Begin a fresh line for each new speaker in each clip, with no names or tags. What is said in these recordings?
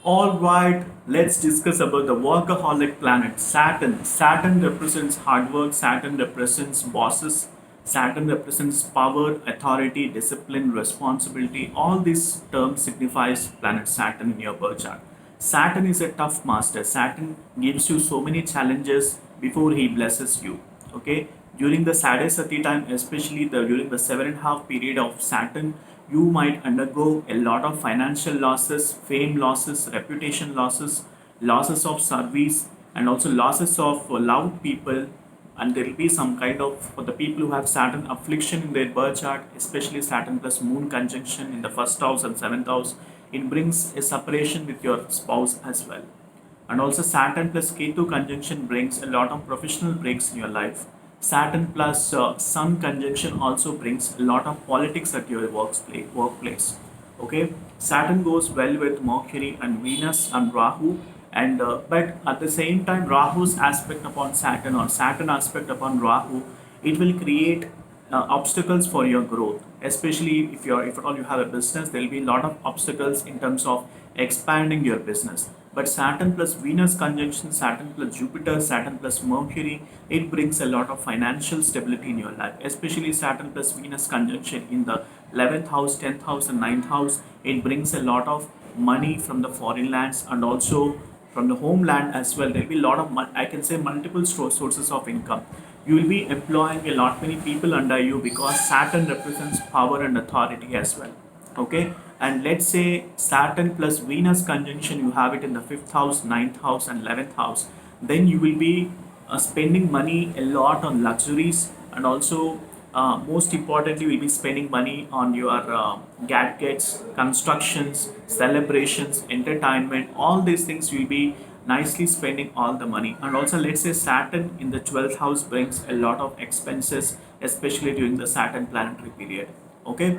All right, let's discuss about the workaholic planet Saturn. Saturn represents hard work, Saturn represents bosses, Saturn represents power, authority, discipline, responsibility. All these terms signifies planet Saturn in your birth chart. Saturn is a tough master. Saturn gives you so many challenges before he blesses you. Okay, during the Sadasati time, especially during the 7.5 period of Saturn, you might undergo a lot of financial losses, fame losses, reputation losses, losses of service, and also losses of loved people. And there will be some kind of, for the people who have Saturn affliction in their birth chart, especially Saturn plus Moon conjunction in the first house and seventh house, it brings a separation with your spouse as well. And also Saturn plus Ketu conjunction brings a lot of professional breaks in your life. Saturn plus Sun conjunction also brings a lot of politics at your workplace. Okay, Saturn goes well with Mercury and Venus and Rahu, and but at the same time, Rahu's aspect upon Saturn or Saturn aspect upon Rahu, it will create obstacles for your growth. Especially if at all you have a business, there will be a lot of obstacles in terms of expanding your business. But Saturn plus Venus conjunction, Saturn plus Jupiter, Saturn plus Mercury, it brings a lot of financial stability in your life. Especially Saturn plus Venus conjunction in the 11th house, 10th house, and 9th house, it brings a lot of money from the foreign lands and also from the homeland as well. There will be a lot of, I can say, multiple sources of income. You will be employing a lot many people under you because Saturn represents power and authority as well. Okay, and let's say Saturn plus Venus conjunction, you have it in the fifth house, ninth house, and 11th house. Then you will be spending money a lot on luxuries, and also most importantly, we'll be spending money on your gadgets, constructions, celebrations, entertainment. All these things will be nicely spending all the money. And also, let's say Saturn in the 12th house brings a lot of expenses, especially during the Saturn planetary period. Okay,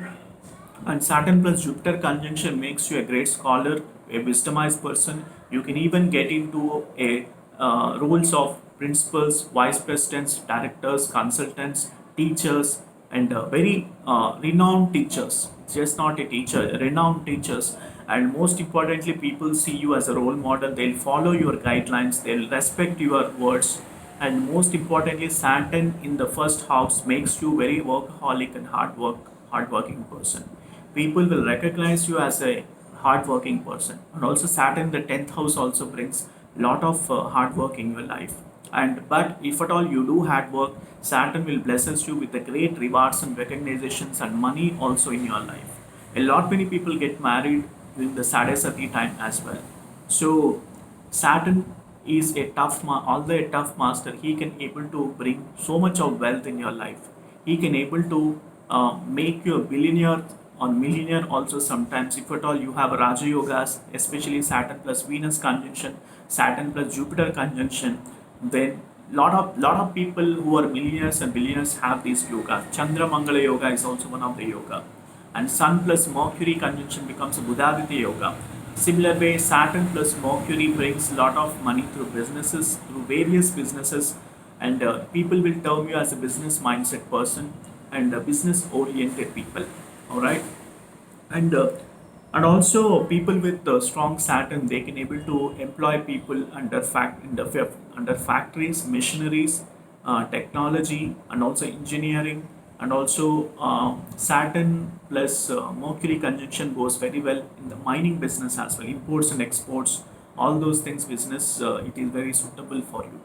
and Saturn plus Jupiter conjunction makes you a great scholar, a wisdomized person. You can even get into a roles of principals, vice presidents, directors, consultants, teachers, and very renowned teachers. Just not a teacher, renowned teachers. And most importantly, people see you as a role model. They'll follow your guidelines. They'll respect your words. And most importantly, Saturn in the first house makes you very workaholic and hardworking person. People will recognize you as a hardworking person. And also Saturn the 10th house also brings lot of hard work in your life. And but if at all you do hard work, Saturn will blesses you with the great rewards and recognitions and money also in your life. A lot many people get married during the Sadasati time as well. So Saturn is a although a tough master, he can able to bring so much of wealth in your life. He can able to make you a billionaire or millionaire also sometimes. If at all you have Raja Yogas, especially Saturn plus Venus conjunction, Saturn plus Jupiter conjunction, then lot of people who are millionaires and billionaires have these yoga. Chandra Mangala Yoga is also one of the yoga, and Sun plus Mercury conjunction becomes a Buddhaditya Yoga. Similar way, Saturn plus Mercury brings a lot of money through businesses, through various businesses, and people will term you as a business mindset person and business oriented people. All right, and and also people with strong Saturn, they can able to employ people under factories, machineries, technology, and also engineering. And also Saturn plus Mercury conjunction goes very well in the mining business as well, imports and exports, all those things business, it is very suitable for you.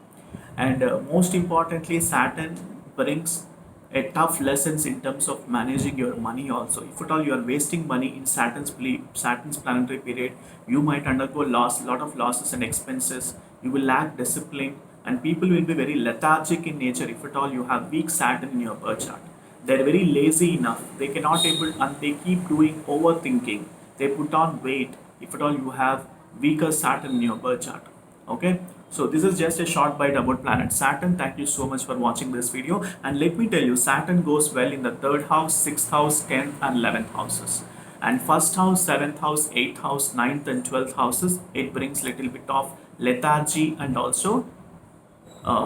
And most importantly, Saturn brings a tough lessons in terms of managing your money also. If at all you are wasting money in Saturn's planetary period, you might undergo lot of losses and expenses. You will lack discipline, and people will be very lethargic in nature if at all you have weak Saturn in your birth chart. They're very lazy enough. They cannot able, and they keep doing overthinking. They put on weight if at all you have weaker Saturn in your birth chart. Okay, so this is just a short bite about planet Saturn. Thank you so much for watching this video, and let me tell you, Saturn goes well in the third house, sixth house, 10th, and 11th houses. And first house, seventh house, eighth house, ninth, and 12th houses, it brings little bit of lethargy and also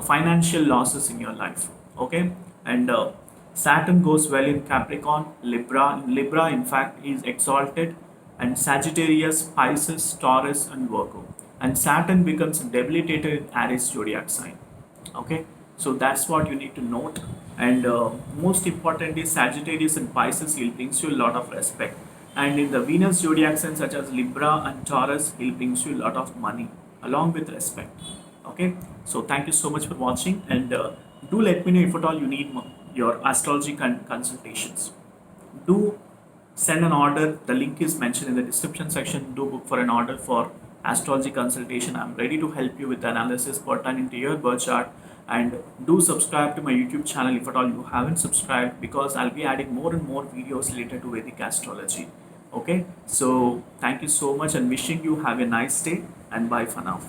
financial losses in your life. Okay, and Saturn goes well in Capricorn, Libra. Libra, in fact, is exalted, and Sagittarius, Pisces, Taurus, and Virgo. And Saturn becomes debilitated in Aries zodiac sign. Okay, so that's what you need to note. And most importantly, Sagittarius and Pisces, he'll brings you a lot of respect. And in the Venus zodiac signs such as Libra and Taurus, he'll brings you a lot of money along with respect. Okay, so thank you so much for watching, and do let me know if at all you need your astrology consultations. Do send an order. The link is mentioned in the description section. Do book for an order for astrology consultation. I'm ready to help you with the analysis pertaining to your birth chart. And do subscribe to my YouTube channel if at all you haven't subscribed, because I'll be adding more and more videos related to Vedic astrology. Okay, so thank you so much and wishing you have a nice day, and bye for now.